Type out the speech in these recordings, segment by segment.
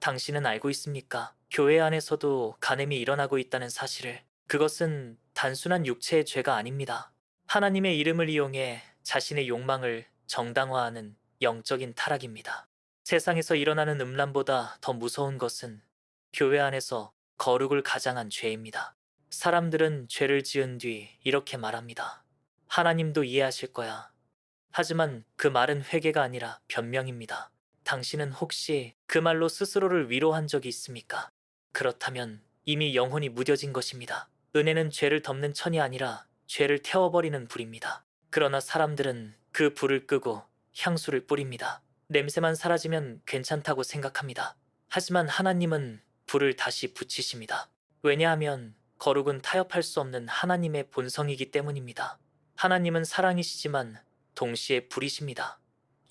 당신은 알고 있습니까? 교회 안에서도 간음이 일어나고 있다는 사실을. 그것은 단순한 육체의 죄가 아닙니다. 하나님의 이름을 이용해 자신의 욕망을 정당화하는 영적인 타락입니다. 세상에서 일어나는 음란보다 더 무서운 것은 교회 안에서 거룩을 가장한 죄입니다. 사람들은 죄를 지은 뒤 이렇게 말합니다. 하나님도 이해하실 거야. 하지만 그 말은 회개가 아니라 변명입니다. 당신은 혹시 그 말로 스스로를 위로한 적이 있습니까? 그렇다면 이미 영혼이 무뎌진 것입니다. 은혜는 죄를 덮는 천이 아니라 죄를 태워버리는 불입니다. 그러나 사람들은 그 불을 끄고 향수를 뿌립니다. 냄새만 사라지면 괜찮다고 생각합니다. 하지만 하나님은 불을 다시 붙이십니다. 왜냐하면 거룩은 타협할 수 없는 하나님의 본성이기 때문입니다. 하나님은 사랑이시지만 동시에 불이십니다.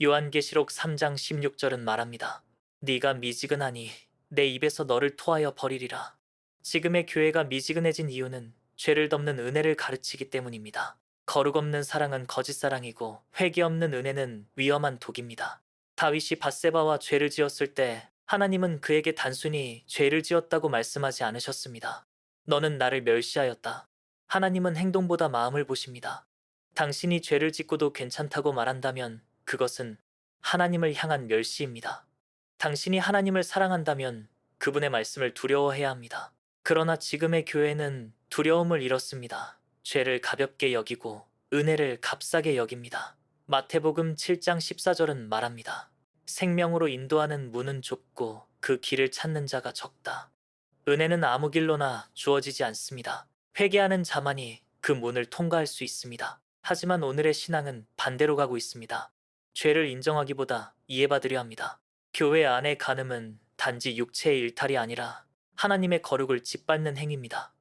요한계시록 3장 16절은 말합니다. 네가 미지근하니 내 입에서 너를 토하여 버리리라. 지금의 교회가 미지근해진 이유는 죄를 덮는 은혜를 가르치기 때문입니다. 거룩 없는 사랑은 거짓 사랑이고 회개 없는 은혜는 위험한 독입니다. 다윗이 밧세바와 죄를 지었을 때 하나님은 그에게 단순히 죄를 지었다고 말씀하지 않으셨습니다. 너는 나를 멸시하였다. 하나님은 행동보다 마음을 보십니다. 당신이 죄를 짓고도 괜찮다고 말한다면 그것은 하나님을 향한 멸시입니다. 당신이 하나님을 사랑한다면 그분의 말씀을 두려워해야 합니다. 그러나 지금의 교회는 두려움을 잃었습니다. 죄를 가볍게 여기고 은혜를 값싸게 여깁니다. 마태복음 7장 14절은 말합니다. 생명으로 인도하는 문은 좁고 그 길을 찾는 자가 적다. 은혜는 아무 길로나 주어지지 않습니다. 회개하는 자만이 그 문을 통과할 수 있습니다. 하지만 오늘의 신앙은 반대로 가고 있습니다. 죄를 인정하기보다 이해받으려 합니다. 교회 안의 간음은 단지 육체의 일탈이 아니라 하나님의 거룩을 짓밟는 행위입니다.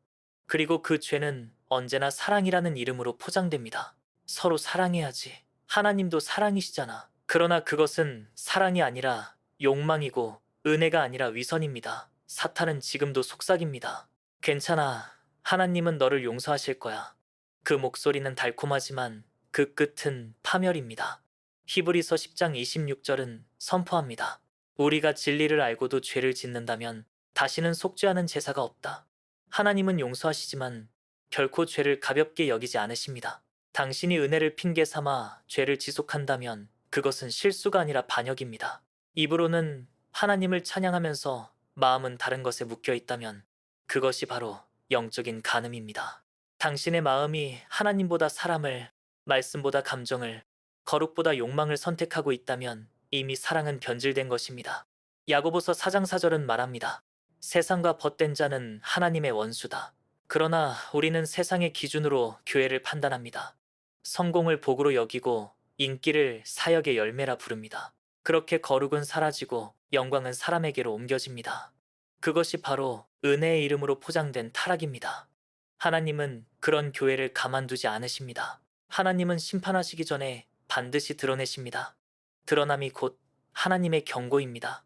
그리고 그 죄는 언제나 사랑이라는 이름으로 포장됩니다. 서로 사랑해야지. 하나님도 사랑이시잖아. 그러나 그것은 사랑이 아니라 욕망이고 은혜가 아니라 위선입니다. 사탄은 지금도 속삭입니다. 괜찮아. 하나님은 너를 용서하실 거야. 그 목소리는 달콤하지만 그 끝은 파멸입니다. 히브리서 10장 26절은 선포합니다. 우리가 진리를 알고도 죄를 짓는다면 다시는 속죄하는 제사가 없다. 하나님은 용서하시지만 결코 죄를 가볍게 여기지 않으십니다. 당신이 은혜를 핑계 삼아 죄를 지속한다면 그것은 실수가 아니라 반역입니다. 입으로는 하나님을 찬양하면서 마음은 다른 것에 묶여 있다면 그것이 바로 영적인 간음입니다. 당신의 마음이 하나님보다 사람을, 말씀보다 감정을, 거룩보다 욕망을 선택하고 있다면 이미 사랑은 변질된 것입니다. 야고보서 4장 4절은 말합니다. 세상과 벗된 자는 하나님의 원수다. 그러나 우리는 세상의 기준으로 교회를 판단합니다. 성공을 복으로 여기고 인기를 사역의 열매라 부릅니다. 그렇게 거룩은 사라지고 영광은 사람에게로 옮겨집니다. 그것이 바로 은혜의 이름으로 포장된 타락입니다. 하나님은 그런 교회를 가만두지 않으십니다. 하나님은 심판하시기 전에 반드시 드러내십니다. 드러남이 곧 하나님의 경고입니다.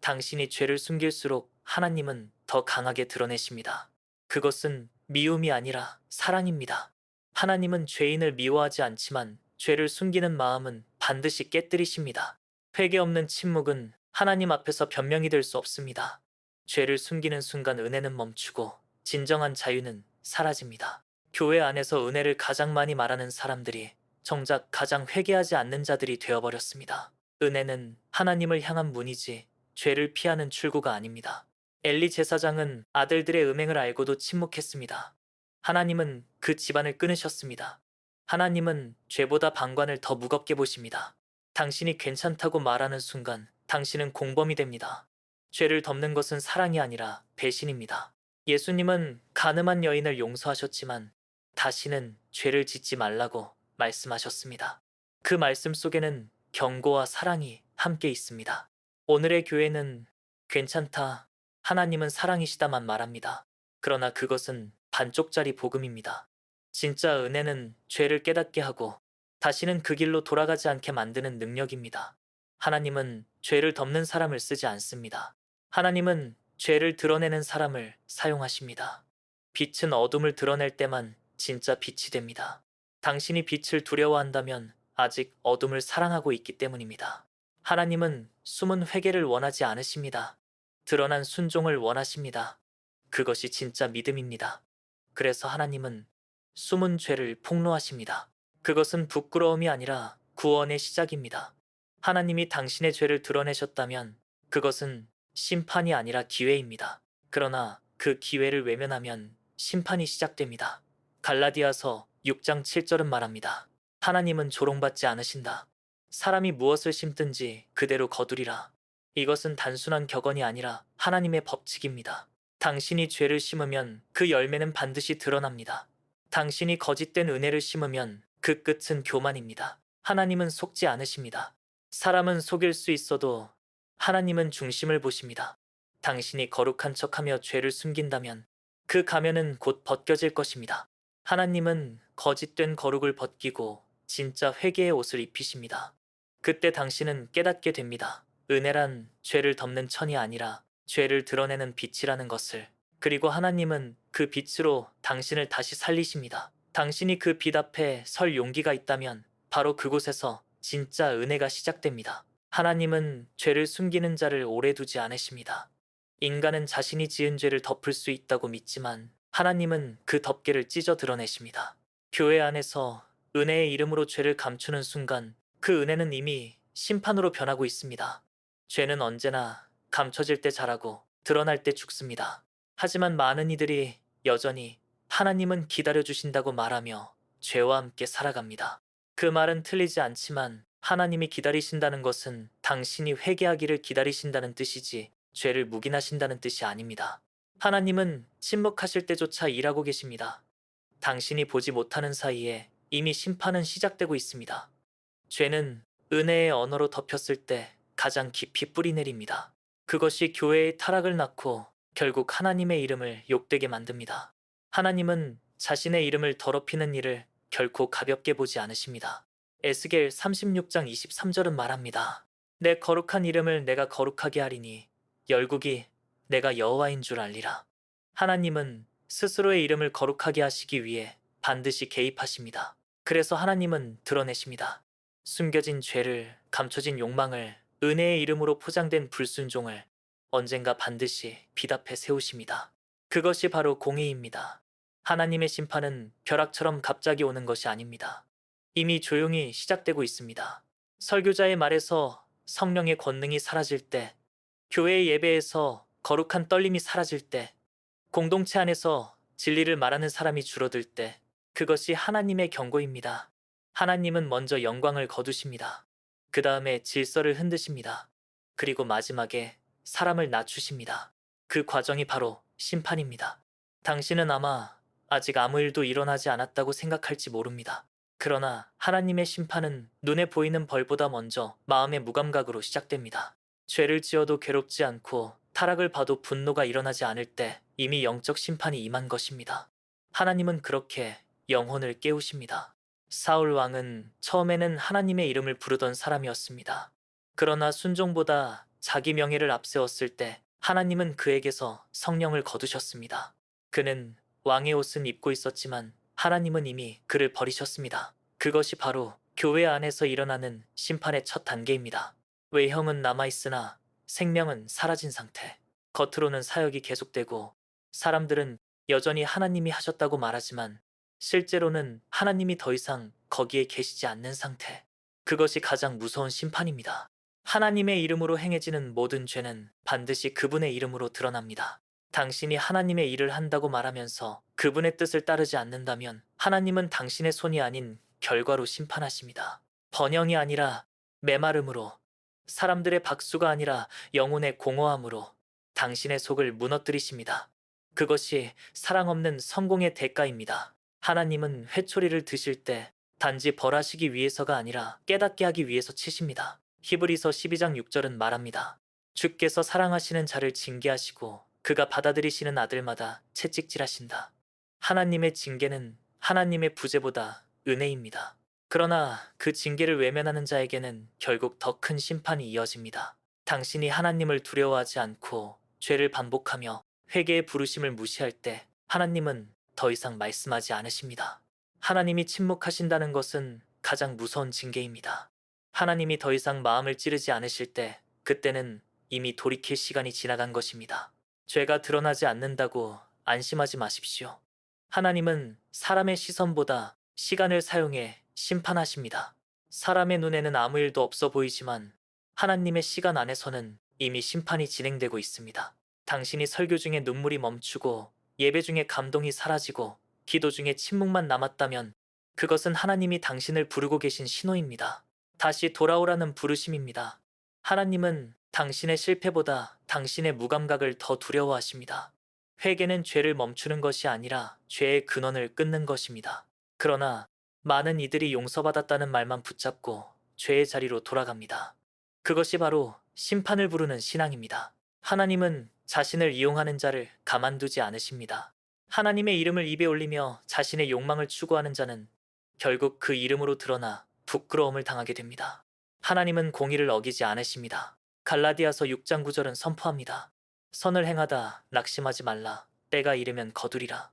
당신이 죄를 숨길수록 하나님은 더 강하게 드러내십니다. 그것은 미움이 아니라 사랑입니다. 하나님은 죄인을 미워하지 않지만 죄를 숨기는 마음은 반드시 깨뜨리십니다. 회개 없는 침묵은 하나님 앞에서 변명이 될 수 없습니다. 죄를 숨기는 순간 은혜는 멈추고 진정한 자유는 사라집니다. 교회 안에서 은혜를 가장 많이 말하는 사람들이 정작 가장 회개하지 않는 자들이 되어버렸습니다. 은혜는 하나님을 향한 문이지 죄를 피하는 출구가 아닙니다. 엘리 제사장은 아들들의 음행을 알고도 침묵했습니다. 하나님은 그 집안을 끊으셨습니다. 하나님은 죄보다 방관을 더 무겁게 보십니다. 당신이 괜찮다고 말하는 순간 당신은 공범이 됩니다. 죄를 덮는 것은 사랑이 아니라 배신입니다. 예수님은 가늠한 여인을 용서하셨지만 다시는 죄를 짓지 말라고 말씀하셨습니다. 그 말씀 속에는 경고와 사랑이 함께 있습니다. 오늘의 교회는 괜찮다, 하나님은 사랑이시다만 말합니다. 그러나 그것은 반쪽짜리 복음입니다. 진짜 은혜는 죄를 깨닫게 하고 다시는 그 길로 돌아가지 않게 만드는 능력입니다. 하나님은 죄를 덮는 사람을 쓰지 않습니다. 하나님은 죄를 드러내는 사람을 사용하십니다. 빛은 어둠을 드러낼 때만 진짜 빛이 됩니다. 당신이 빛을 두려워한다면 아직 어둠을 사랑하고 있기 때문입니다. 하나님은 숨은 회개를 원하지 않으십니다. 드러난 순종을 원하십니다. 그것이 진짜 믿음입니다. 그래서 하나님은 숨은 죄를 폭로하십니다. 그것은 부끄러움이 아니라 구원의 시작입니다. 하나님이 당신의 죄를 드러내셨다면 그것은 심판이 아니라 기회입니다. 그러나 그 기회를 외면하면 심판이 시작됩니다. 갈라디아서 6장 7절은 말합니다. 하나님은 조롱받지 않으신다. 사람이 무엇을 심든지 그대로 거두리라. 이것은 단순한 격언이 아니라 하나님의 법칙입니다. 당신이 죄를 심으면 그 열매는 반드시 드러납니다. 당신이 거짓된 은혜를 심으면 그 끝은 교만입니다. 하나님은 속지 않으십니다. 사람은 속일 수 있어도 하나님은 중심을 보십니다. 당신이 거룩한 척하며 죄를 숨긴다면 그 가면은 곧 벗겨질 것입니다. 하나님은 거짓된 거룩을 벗기고 진짜 회개의 옷을 입히십니다. 그때 당신은 깨닫게 됩니다. 은혜란 죄를 덮는 천이 아니라 죄를 드러내는 빛이라는 것을. 그리고 하나님은 그 빛으로 당신을 다시 살리십니다. 당신이 그 빛 앞에 설 용기가 있다면 바로 그곳에서 진짜 은혜가 시작됩니다. 하나님은 죄를 숨기는 자를 오래 두지 않으십니다. 인간은 자신이 지은 죄를 덮을 수 있다고 믿지만 하나님은 그 덮개를 찢어 드러내십니다. 교회 안에서 은혜의 이름으로 죄를 감추는 순간 그 은혜는 이미 심판으로 변하고 있습니다. 죄는 언제나 감춰질 때 자라고 드러날 때 죽습니다. 하지만 많은 이들이 여전히 하나님은 기다려주신다고 말하며 죄와 함께 살아갑니다. 그 말은 틀리지 않지만 하나님이 기다리신다는 것은 당신이 회개하기를 기다리신다는 뜻이지 죄를 묵인하신다는 뜻이 아닙니다. 하나님은 침묵하실 때조차 일하고 계십니다. 당신이 보지 못하는 사이에 이미 심판은 시작되고 있습니다. 죄는 은혜의 언어로 덮였을 때 가장 깊이 뿌리내립니다. 그것이 교회의 타락을 낳고 결국 하나님의 이름을 욕되게 만듭니다. 하나님은 자신의 이름을 더럽히는 일을 결코 가볍게 보지 않으십니다. 에스겔 36장 23절은 말합니다. 내 거룩한 이름을 내가 거룩하게 하리니 열국이 내가 여호와인 줄 알리라. 하나님은 스스로의 이름을 거룩하게 하시기 위해 반드시 개입하십니다. 그래서 하나님은 드러내십니다. 숨겨진 죄를, 감춰진 욕망을, 은혜의 이름으로 포장된 불순종을 언젠가 반드시 빛 앞에 세우십니다. 그것이 바로 공의입니다. 하나님의 심판은 벼락처럼 갑자기 오는 것이 아닙니다. 이미 조용히 시작되고 있습니다. 설교자의 말에서 성령의 권능이 사라질 때, 교회의 예배에서 거룩한 떨림이 사라질 때, 공동체 안에서 진리를 말하는 사람이 줄어들 때, 그것이 하나님의 경고입니다. 하나님은 먼저 영광을 거두십니다. 그 다음에 질서를 흔드십니다. 그리고 마지막에 사람을 낮추십니다. 그 과정이 바로 심판입니다. 당신은 아마 아직 아무 일도 일어나지 않았다고 생각할지 모릅니다. 그러나 하나님의 심판은 눈에 보이는 벌보다 먼저 마음의 무감각으로 시작됩니다. 죄를 지어도 괴롭지 않고 타락을 봐도 분노가 일어나지 않을 때 이미 영적 심판이 임한 것입니다. 하나님은 그렇게 영혼을 깨우십니다. 사울 왕은 처음에는 하나님의 이름을 부르던 사람이었습니다. 그러나 순종보다 자기 명예를 앞세웠을 때 하나님은 그에게서 성령을 거두셨습니다. 그는 왕의 옷은 입고 있었지만 하나님은 이미 그를 버리셨습니다. 그것이 바로 교회 안에서 일어나는 심판의 첫 단계입니다. 외형은 남아있으나 생명은 사라진 상태. 겉으로는 사역이 계속되고 사람들은 여전히 하나님이 하셨다고 말하지만 실제로는 하나님이 더 이상 거기에 계시지 않는 상태. 그것이 가장 무서운 심판입니다. 하나님의 이름으로 행해지는 모든 죄는 반드시 그분의 이름으로 드러납니다. 당신이 하나님의 일을 한다고 말하면서 그분의 뜻을 따르지 않는다면 하나님은 당신의 손이 아닌 결과로 심판하십니다. 번영이 아니라 메마름으로, 사람들의 박수가 아니라 영혼의 공허함으로 당신의 속을 무너뜨리십니다. 그것이 사랑 없는 성공의 대가입니다. 하나님은 회초리를 드실 때 단지 벌하시기 위해서가 아니라 깨닫게 하기 위해서 치십니다. 히브리서 12장 6절은 말합니다. 주께서 사랑하시는 자를 징계하시고 그가 받아들이시는 아들마다 채찍질하신다. 하나님의 징계는 하나님의 부재보다 은혜입니다. 그러나 그 징계를 외면하는 자에게는 결국 더 큰 심판이 이어집니다. 당신이 하나님을 두려워하지 않고 죄를 반복하며 회개의 부르심을 무시할 때 하나님은 더 이상 말씀하지 않으십니다. 하나님이 침묵하신다는 것은 가장 무서운 징계입니다. 하나님이 더 이상 마음을 찌르지 않으실 때 그때는 이미 돌이킬 시간이 지나간 것입니다. 죄가 드러나지 않는다고 안심하지 마십시오. 하나님은 사람의 시선보다 시간을 사용해 심판하십니다. 사람의 눈에는 아무 일도 없어 보이지만 하나님의 시간 안에서는 이미 심판이 진행되고 있습니다. 당신이 설교 중에 눈물이 멈추고 예배 중에 감동이 사라지고 기도 중에 침묵만 남았다면 그것은 하나님이 당신을 부르고 계신 신호입니다. 다시 돌아오라는 부르심입니다. 하나님은 당신의 실패보다 당신의 무감각을 더 두려워하십니다. 회개는 죄를 멈추는 것이 아니라 죄의 근원을 끊는 것입니다. 그러나 많은 이들이 용서받았다는 말만 붙잡고 죄의 자리로 돌아갑니다. 그것이 바로 심판을 부르는 신앙입니다. 하나님은 자신을 이용하는 자를 가만두지 않으십니다. 하나님의 이름을 입에 올리며 자신의 욕망을 추구하는 자는 결국 그 이름으로 드러나 부끄러움을 당하게 됩니다. 하나님은 공의를 어기지 않으십니다. 갈라디아서 6장 9절은 선포합니다. 선을 행하다 낙심하지 말라. 때가 이르면 거두리라.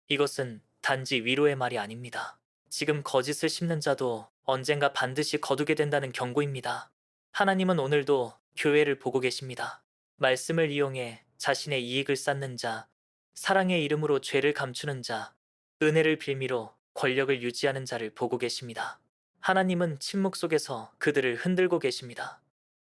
이것은 단지 위로의 말이 아닙니다. 지금 거짓을 심는 자도 언젠가 반드시 거두게 된다는 경고입니다. 하나님은 오늘도 교회를 보고 계십니다. 말씀을 이용해 자신의 이익을 쌓는 자, 사랑의 이름으로 죄를 감추는 자, 은혜를 빌미로 권력을 유지하는 자를 보고 계십니다. 하나님은 침묵 속에서 그들을 흔들고 계십니다.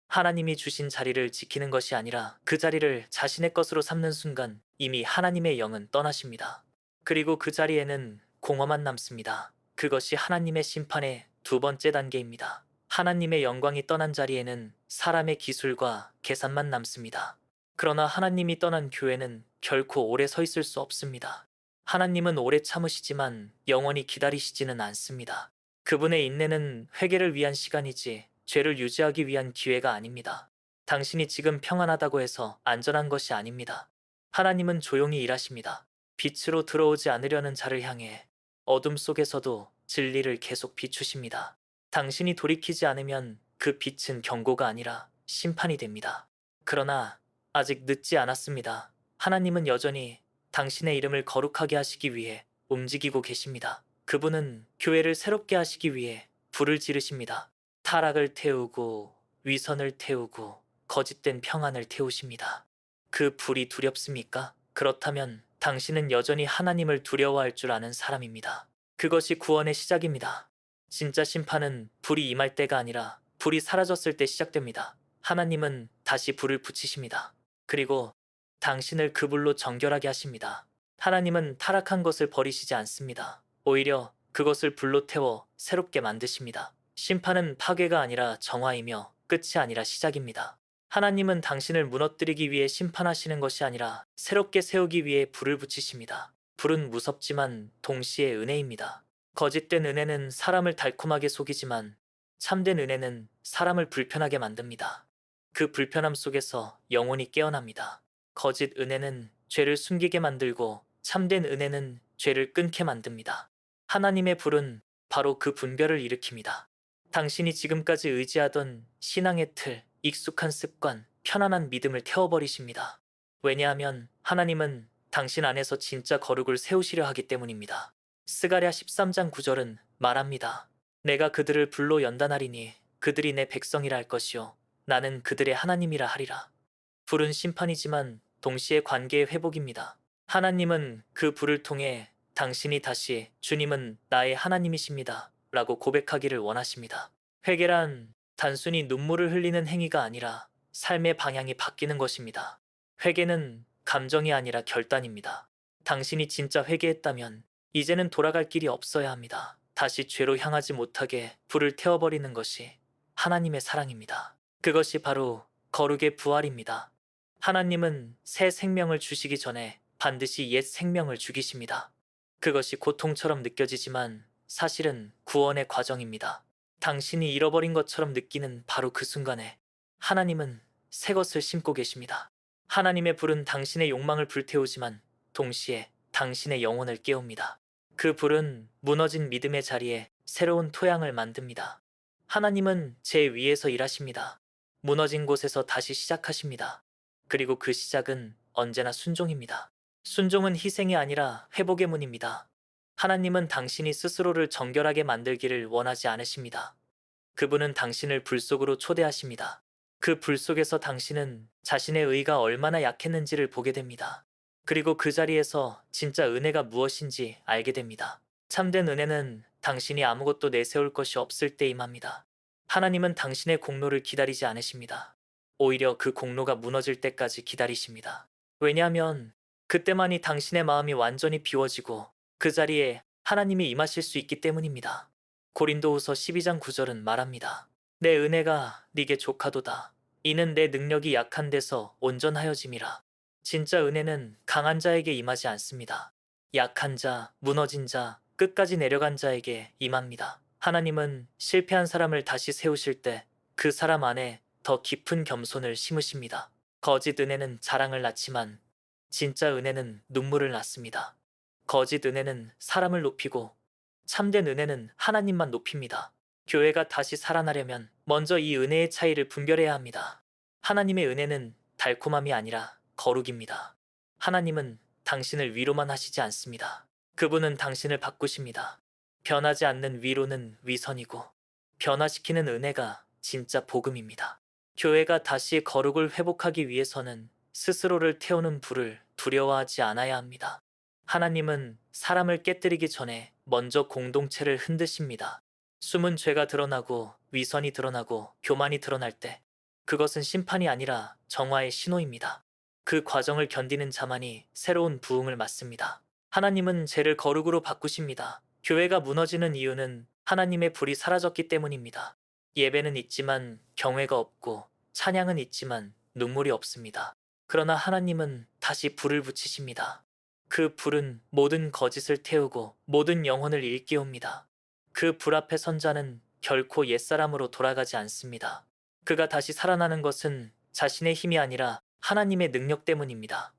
하나님이 주신 자리를 지키는 것이 아니라 그 자리를 자신의 것으로 삼는 순간 이미 하나님의 영은 떠나십니다. 그리고 그 자리에는 공허만 남습니다. 그것이 하나님의 심판의 두 번째 단계입니다. 하나님의 영광이 떠난 자리에는 사람의 기술과 계산만 남습니다. 그러나 하나님이 떠난 교회는 결코 오래 서 있을 수 없습니다. 하나님은 오래 참으시지만 영원히 기다리시지는 않습니다. 그분의 인내는 회개를 위한 시간이지 죄를 유지하기 위한 기회가 아닙니다. 당신이 지금 평안하다고 해서 안전한 것이 아닙니다. 하나님은 조용히 일하십니다. 빛으로 들어오지 않으려는 자를 향해 어둠 속에서도 진리를 계속 비추십니다. 당신이 돌이키지 않으면 그 빛은 경고가 아니라 심판이 됩니다. 그러나 아직 늦지 않았습니다. 하나님은 여전히 당신의 이름을 거룩하게 하시기 위해 움직이고 계십니다. 그분은 교회를 새롭게 하시기 위해 불을 지르십니다. 타락을 태우고 위선을 태우고 거짓된 평안을 태우십니다. 그 불이 두렵습니까? 그렇다면 당신은 여전히 하나님을 두려워할 줄 아는 사람입니다. 그것이 구원의 시작입니다. 진짜 심판은 불이 임할 때가 아니라 불이 사라졌을 때 시작됩니다. 하나님은 다시 불을 붙이십니다. 그리고 당신을 그 불로 정결하게 하십니다. 하나님은 타락한 것을 버리시지 않습니다. 오히려 그것을 불로 태워 새롭게 만드십니다. 심판은 파괴가 아니라 정화이며 끝이 아니라 시작입니다. 하나님은 당신을 무너뜨리기 위해 심판하시는 것이 아니라 새롭게 세우기 위해 불을 붙이십니다. 불은 무섭지만 동시에 은혜입니다. 거짓된 은혜는 사람을 달콤하게 속이지만 참된 은혜는 사람을 불편하게 만듭니다. 그 불편함 속에서 영혼이 깨어납니다. 거짓 은혜는 죄를 숨기게 만들고 참된 은혜는 죄를 끊게 만듭니다. 하나님의 불은 바로 그 분별을 일으킵니다. 당신이 지금까지 의지하던 신앙의 틀, 익숙한 습관, 편안한 믿음을 태워버리십니다. 왜냐하면 하나님은 당신 안에서 진짜 거룩을 세우시려 하기 때문입니다. 스가랴 13장 9절은 말합니다. 내가 그들을 불로 연단하리니 그들이 내 백성이라 할 것이요 나는 그들의 하나님이라 하리라. 불은 심판이지만 동시에 관계의 회복입니다. 하나님은 그 불을 통해 당신이 다시 주님은 나의 하나님이십니다 라고 고백하기를 원하십니다. 회개란 단순히 눈물을 흘리는 행위가 아니라 삶의 방향이 바뀌는 것입니다. 회개는 감정이 아니라 결단입니다. 당신이 진짜 회개했다면 이제는 돌아갈 길이 없어야 합니다. 다시 죄로 향하지 못하게 불을 태워버리는 것이 하나님의 사랑입니다. 그것이 바로 거룩의 부활입니다. 하나님은 새 생명을 주시기 전에 반드시 옛 생명을 죽이십니다. 그것이 고통처럼 느껴지지만 사실은 구원의 과정입니다. 당신이 잃어버린 것처럼 느끼는 바로 그 순간에 하나님은 새 것을 심고 계십니다. 하나님의 불은 당신의 욕망을 불태우지만 동시에 당신의 영혼을 깨웁니다. 그 불은 무너진 믿음의 자리에 새로운 토양을 만듭니다. 하나님은 제 위에서 일하십니다. 무너진 곳에서 다시 시작하십니다. 그리고 그 시작은 언제나 순종입니다. 순종은 희생이 아니라 회복의 문입니다. 하나님은 당신이 스스로를 정결하게 만들기를 원하지 않으십니다. 그분은 당신을 불 속으로 초대하십니다. 그 불 속에서 당신은 자신의 의가 얼마나 약했는지를 보게 됩니다. 그리고 그 자리에서 진짜 은혜가 무엇인지 알게 됩니다. 참된 은혜는 당신이 아무것도 내세울 것이 없을 때 임합니다. 하나님은 당신의 공로를 기다리지 않으십니다. 오히려 그 공로가 무너질 때까지 기다리십니다. 왜냐하면 그때만이 당신의 마음이 완전히 비워지고 그 자리에 하나님이 임하실 수 있기 때문입니다. 고린도후서 12장 9절은 말합니다. 내 은혜가 네게 족하도다. 이는 내 능력이 약한 데서 온전하여짐이라. 진짜 은혜는 강한 자에게 임하지 않습니다. 약한 자, 무너진 자, 끝까지 내려간 자에게 임합니다. 하나님은 실패한 사람을 다시 세우실 때 그 사람 안에 더 깊은 겸손을 심으십니다. 거짓 은혜는 자랑을 낳지만 진짜 은혜는 눈물을 낳습니다. 거짓 은혜는 사람을 높이고 참된 은혜는 하나님만 높입니다. 교회가 다시 살아나려면 먼저 이 은혜의 차이를 분별해야 합니다. 하나님의 은혜는 달콤함이 아니라 거룩입니다. 하나님은 당신을 위로만 하시지 않습니다. 그분은 당신을 바꾸십니다. 변하지 않는 위로는 위선이고 변화시키는 은혜가 진짜 복음입니다. 교회가 다시 거룩을 회복하기 위해서는 스스로를 태우는 불을 두려워하지 않아야 합니다. 하나님은 사람을 깨뜨리기 전에 먼저 공동체를 흔드십니다. 숨은 죄가 드러나고 위선이 드러나고 교만이 드러날 때 그것은 심판이 아니라 정화의 신호입니다. 그 과정을 견디는 자만이 새로운 부흥을 맞습니다. 하나님은 죄를 거룩으로 바꾸십니다. 교회가 무너지는 이유는 하나님의 불이 사라졌기 때문입니다. 예배는 있지만 경외가 없고 찬양은 있지만 눈물이 없습니다. 그러나 하나님은 다시 불을 붙이십니다. 그 불은 모든 거짓을 태우고 모든 영혼을 일깨웁니다. 그 불 앞에 선 자는 결코 옛사람으로 돌아가지 않습니다. 그가 다시 살아나는 것은 자신의 힘이 아니라 하나님의 능력 때문입니다.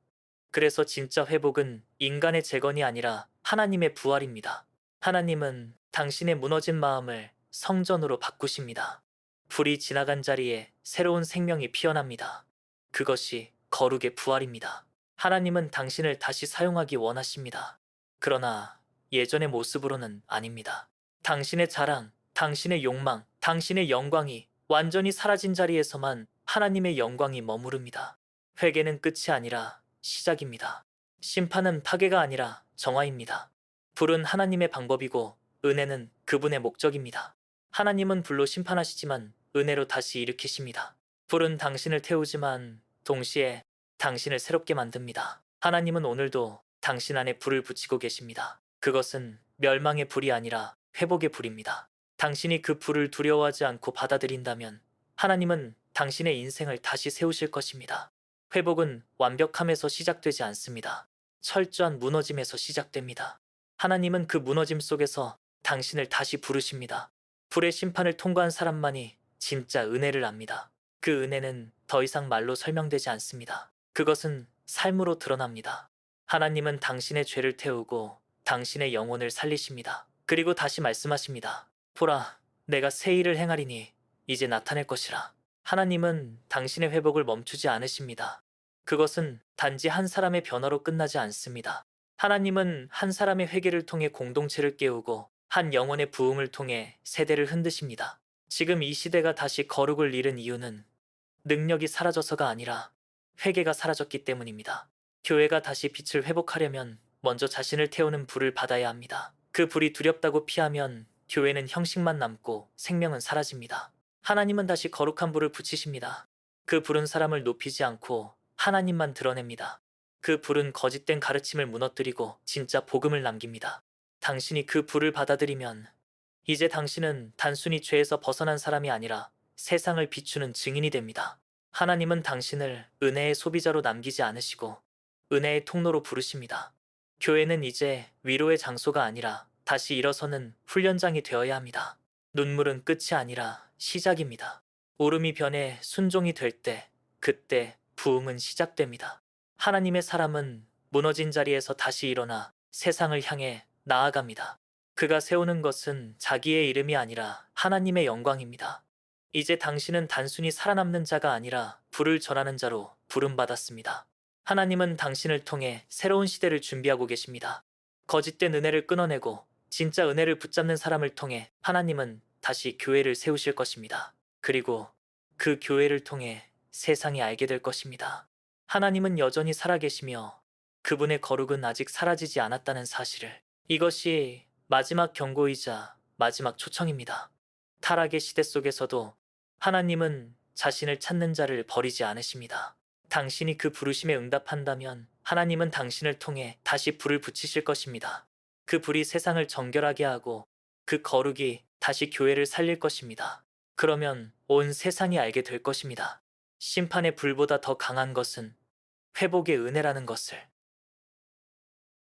그래서 진짜 회복은 인간의 재건이 아니라 하나님의 부활입니다. 하나님은 당신의 무너진 마음을 성전으로 바꾸십니다. 불이 지나간 자리에 새로운 생명이 피어납니다. 그것이 거룩의 부활입니다. 하나님은 당신을 다시 사용하기 원하십니다. 그러나 예전의 모습으로는 아닙니다. 당신의 자랑, 당신의 욕망, 당신의 영광이 완전히 사라진 자리에서만 하나님의 영광이 머무릅니다. 회개는 끝이 아니라 시작입니다. 심판은 파괴가 아니라 정화입니다. 불은 하나님의 방법이고 은혜는 그분의 목적입니다. 하나님은 불로 심판하시지만 은혜로 다시 일으키십니다. 불은 당신을 태우지만 동시에 당신을 새롭게 만듭니다. 하나님은 오늘도 당신 안에 불을 붙이고 계십니다. 그것은 멸망의 불이 아니라 회복의 불입니다. 당신이 그 불을 두려워하지 않고 받아들인다면 하나님은 당신의 인생을 다시 세우실 것입니다. 회복은 완벽함에서 시작되지 않습니다. 철저한 무너짐에서 시작됩니다. 하나님은 그 무너짐 속에서 당신을 다시 부르십니다. 불의 심판을 통과한 사람만이 진짜 은혜를 압니다. 그 은혜는 더 이상 말로 설명되지 않습니다. 그것은 삶으로 드러납니다. 하나님은 당신의 죄를 태우고 당신의 영혼을 살리십니다. 그리고 다시 말씀하십니다. 보라, 내가 새 일을 행하리니 이제 나타낼 것이라. 하나님은 당신의 회복을 멈추지 않으십니다. 그것은 단지 한 사람의 변화로 끝나지 않습니다. 하나님은 한 사람의 회개를 통해 공동체를 깨우고 한 영혼의 부흥을 통해 세대를 흔드십니다. 지금 이 시대가 다시 거룩을 잃은 이유는 능력이 사라져서가 아니라 회개가 사라졌기 때문입니다. 교회가 다시 빛을 회복하려면 먼저 자신을 태우는 불을 받아야 합니다. 그 불이 두렵다고 피하면 교회는 형식만 남고 생명은 사라집니다. 하나님은 다시 거룩한 불을 붙이십니다. 그 불은 사람을 높이지 않고 하나님만 드러냅니다. 그 불은 거짓된 가르침을 무너뜨리고 진짜 복음을 남깁니다. 당신이 그 불을 받아들이면 이제 당신은 단순히 죄에서 벗어난 사람이 아니라 세상을 비추는 증인이 됩니다. 하나님은 당신을 은혜의 소비자로 남기지 않으시고 은혜의 통로로 부르십니다. 교회는 이제 위로의 장소가 아니라 다시 일어서는 훈련장이 되어야 합니다. 눈물은 끝이 아니라 시작입니다. 오름이 변해 순종이 될 때, 그때 부흥은 시작됩니다. 하나님의 사람은 무너진 자리에서 다시 일어나 세상을 향해 나아갑니다. 그가 세우는 것은 자기의 이름이 아니라 하나님의 영광입니다. 이제 당신은 단순히 살아남는 자가 아니라 불을 전하는 자로 부름받았습니다. 하나님은 당신을 통해 새로운 시대를 준비하고 계십니다. 거짓된 은혜를 끊어내고 진짜 은혜를 붙잡는 사람을 통해 하나님은 다시 교회를 세우실 것입니다. 그리고 그 교회를 통해 세상이 알게 될 것입니다. 하나님은 여전히 살아계시며 그분의 거룩은 아직 사라지지 않았다는 사실을. 이것이 마지막 경고이자 마지막 초청입니다. 타락의 시대 속에서도 하나님은 자신을 찾는 자를 버리지 않으십니다. 당신이 그 부르심에 응답한다면 하나님은 당신을 통해 다시 불을 붙이실 것입니다. 그 불이 세상을 정결하게 하고 그 거룩이 다시 교회를 살릴 것입니다. 그러면 온 세상이 알게 될 것입니다. 심판의 불보다 더 강한 것은 회복의 은혜라는 것을.